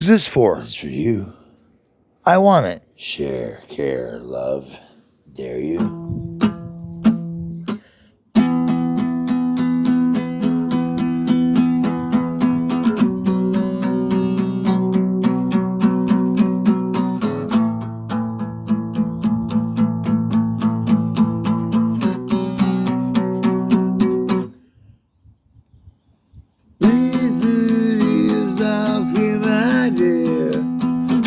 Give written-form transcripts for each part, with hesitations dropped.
this for? This is for you. I want it. Share, care, love. Dare you? Blizzard is our clear idea.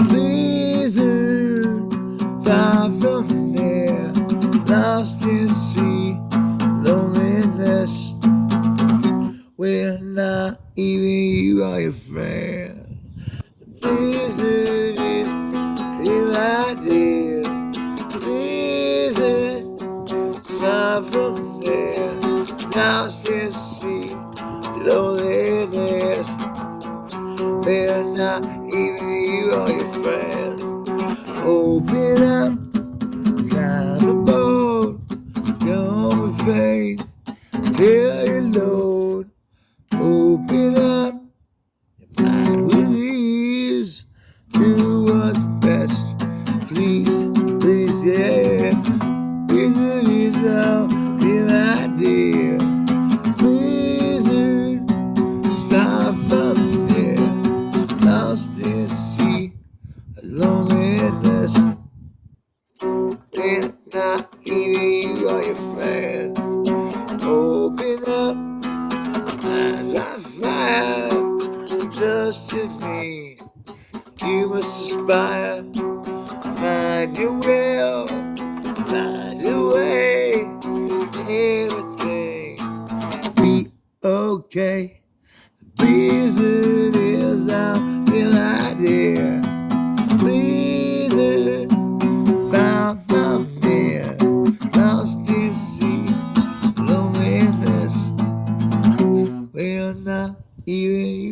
Blizzard, far from there, lost in sea, loneliness. Where not even you are your friend. Blizzard is clear idea. Blizzard, far from there, lost in sea, loneliness. Where not even you are your friend. Open up, climb the boat, come with faith, fill your load. Open up your mind with ease, do what's best, please, please, yeah. Blizzard is our clear idea. Blizzard, far from there, lost in sea, loneliness. And not even you are your friend. Open up, eyes on fire, just in me. You must aspire, find your will, find your way. Everything be okay. The blizzard is our real idea. Blizzard, far from here, lost in sea, loneliness. We're not even you.